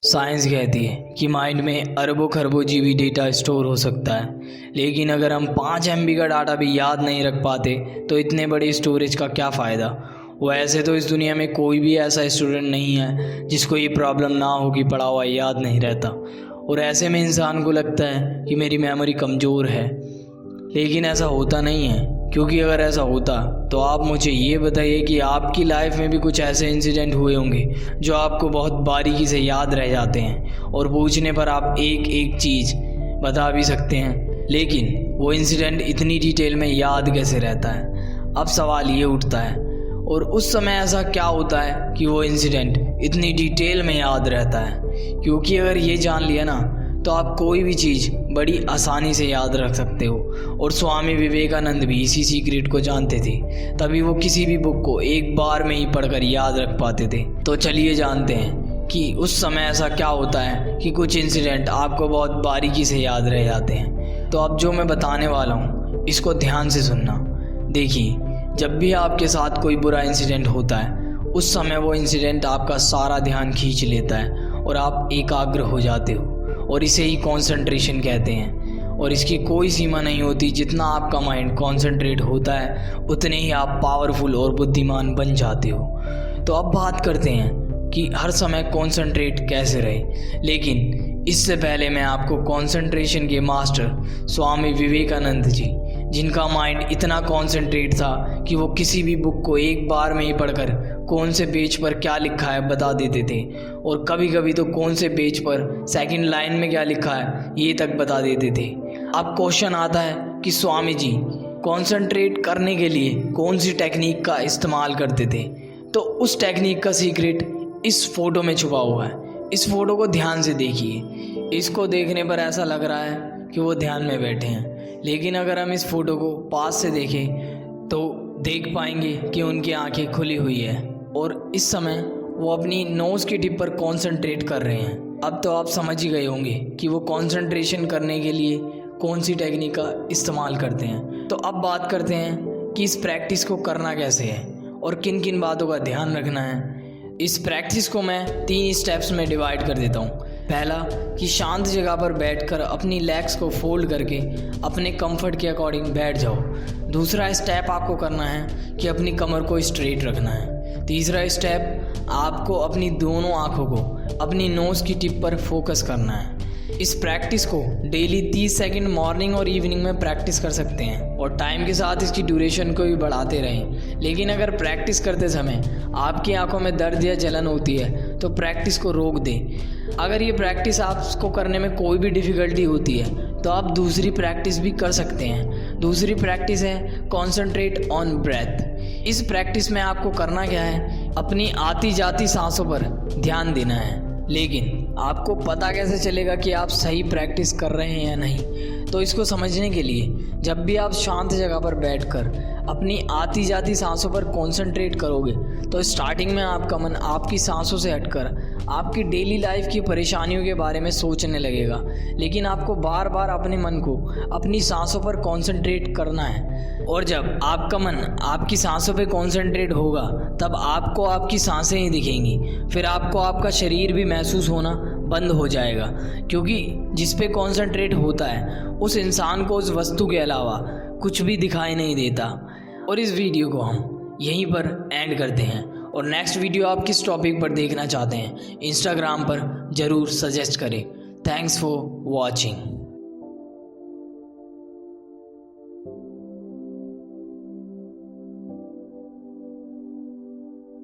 Science कहती है कि माइंड में अरबों खरबों जीबी डेटा स्टोर हो सकता है, लेकिन अगर हम 5 MB का डाटा भी याद नहीं रख पाते तो इतने बड़े स्टोरेज का क्या फ़ायदा। वैसे तो इस दुनिया में कोई भी ऐसा स्टूडेंट नहीं है जिसको ये प्रॉब्लम ना हो कि पढ़ा हुआ याद नहीं रहता, और ऐसे में इंसान को लगता है कि मेरी मेमोरी कमज़ोर है। लेकिन ऐसा होता नहीं है, क्योंकि अगर ऐसा होता तो आप मुझे ये बताइए कि आपकी लाइफ में भी कुछ ऐसे इंसिडेंट हुए होंगे जो आपको बहुत बारीकी से याद रह जाते हैं और पूछने पर आप एक एक चीज़ बता भी सकते हैं, लेकिन वो इंसिडेंट इतनी डिटेल में याद कैसे रहता है। अब सवाल ये उठता है, और उस समय ऐसा क्या होता है कि वो इंसिडेंट इतनी डिटेल में याद रहता है। क्योंकि अगर ये जान लिया ना तो आप कोई भी चीज़ बड़ी आसानी से याद रख सकते हो, और स्वामी विवेकानंद भी इसी सीक्रेट को जानते थे, तभी वो किसी भी बुक को एक बार में ही पढ़कर याद रख पाते थे। तो चलिए जानते हैं कि उस समय ऐसा क्या होता है कि कुछ इंसिडेंट आपको बहुत बारीकी से याद रह जाते हैं। तो अब जो मैं बताने वाला हूँ इसको ध्यान से सुनना। देखिए, जब भी आपके साथ कोई बुरा इंसिडेंट होता है उस समय वो इंसिडेंट आपका सारा ध्यान खींच लेता है और आप एकाग्र हो जाते हो, और इसे ही कंसंट्रेशन कहते हैं। और इसकी कोई सीमा नहीं होती, जितना आपका माइंड कंसंट्रेट होता है उतने ही आप पावरफुल और बुद्धिमान बन जाते हो। तो अब बात करते हैं कि हर समय कंसंट्रेट कैसे रहे। लेकिन इससे पहले मैं आपको कंसंट्रेशन के मास्टर स्वामी विवेकानंद जी, जिनका माइंड इतना कंसंट्रेट था कि वो किसी भी बुक को एक बार में ही पढ़कर कौन से पेज पर क्या लिखा है बता देते थे, और कभी कभी तो कौन से पेज पर सेकंड लाइन में क्या लिखा है ये तक बता देते थे। अब क्वेश्चन आता है कि स्वामी जी कंसंट्रेट करने के लिए कौन सी टेक्निक का इस्तेमाल करते थे। तो उस टेक्निक का सीक्रेट इस फोटो में छुपा हुआ है। इस फोटो को ध्यान से देखिए। इसको देखने पर ऐसा लग रहा है कि वो ध्यान में बैठे हैं, लेकिन अगर हम इस फोटो को पास से देखें तो देख पाएंगे कि उनकी आंखें खुली हुई है और इस समय वो अपनी नोज़ की टिप पर कंसंट्रेट कर रहे हैं। अब तो आप समझ ही गए होंगे कि वो कंसंट्रेशन करने के लिए कौन सी टेक्निक का इस्तेमाल करते हैं। तो अब बात करते हैं कि इस प्रैक्टिस को करना कैसे है और किन किन बातों का ध्यान रखना है। इस प्रैक्टिस को मैं 3 स्टेप्स में डिवाइड कर देता हूँ। पहला कि शांत जगह पर बैठकर अपनी लेग्स को फोल्ड करके अपने कंफर्ट के अकॉर्डिंग बैठ जाओ। दूसरा स्टेप आपको करना है कि अपनी कमर को स्ट्रेट रखना है। तीसरा स्टेप आपको अपनी दोनों आँखों को अपनी नोज़ की टिप पर फोकस करना है। इस प्रैक्टिस को डेली 30 सेकंड मॉर्निंग और इवनिंग में प्रैक्टिस कर सकते हैं, और टाइम के साथ इसकी ड्यूरेशन को भी बढ़ाते रहें। लेकिन अगर प्रैक्टिस करते समय आपकी आंखों में दर्द या जलन होती है तो प्रैक्टिस को रोक दें। अगर ये प्रैक्टिस आपको करने में कोई भी डिफ़िकल्टी होती है तो आप दूसरी प्रैक्टिस भी कर सकते हैं। दूसरी प्रैक्टिस है कॉन्सेंट्रेट ऑन ब्रेथ। इस प्रैक्टिस में आपको करना क्या है, अपनी आती जाती सांसों पर ध्यान देना है। लेकिन आपको पता कैसे चलेगा कि आप सही प्रैक्टिस कर रहे हैं या नहीं। तो इसको समझने के लिए जब भी आप शांत जगह पर बैठकर अपनी आती जाती सांसों पर कंसंट्रेट करोगे तो स्टार्टिंग में आपका मन आपकी सांसों से हटकर आपकी डेली लाइफ की परेशानियों के बारे में सोचने लगेगा। लेकिन आपको बार बार अपने मन को अपनी सांसों पर कंसंट्रेट करना है, और जब आपका मन आपकी सांसों पे कंसंट्रेट होगा तब आपको आपकी सांसें ही दिखेंगी। फिर आपको आपका शरीर भी महसूस होना बंद हो जाएगा, क्योंकि जिस पे कंसंट्रेट होता है उस इंसान को उस वस्तु के अलावा कुछ भी दिखाई नहीं देता। और इस वीडियो को हम यहीं पर एंड करते हैं, और नेक्स्ट वीडियो आप किस टॉपिक पर देखना चाहते हैं इंस्टाग्राम पर ज़रूर सजेस्ट करें। Thanks for watching.